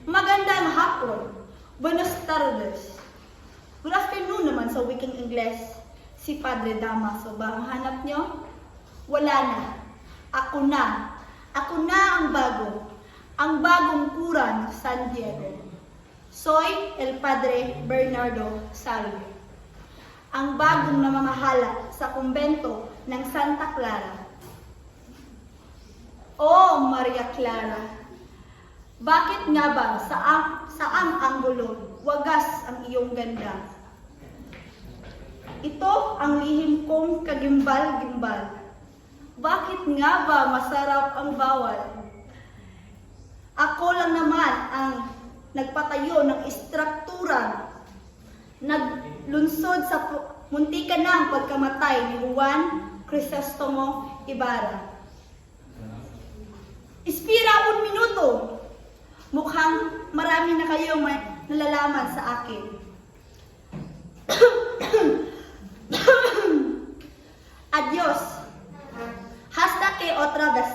Magandang hapon. Buenos tardes. Good afternoon naman sa wikang Ingles. Si Padre Damaso ba ang hanap nyo? Wala na. Ako na. Ako na ang bago. Ang bagong kura ng San Diego. Soy el Padre Bernardo Salve. Ang bagong namamahala sa kumbento ng Santa Clara. Oh, Maria Clara, bakit nga ba saang anggulo wagas ang iyong ganda? Ito ang lihim kong kagimbal-gimbal. Bakit nga ba masarap ang bawal? Ako lang naman ang nagpatayo ng istruktura, naglunsod sa muntikan ng pagkamatay ni Juan Crisostomo Ibarra. Ispira un minuto. Mukhang marami na kayong nalalaman sa akin. Adios. Hasta que otra vez.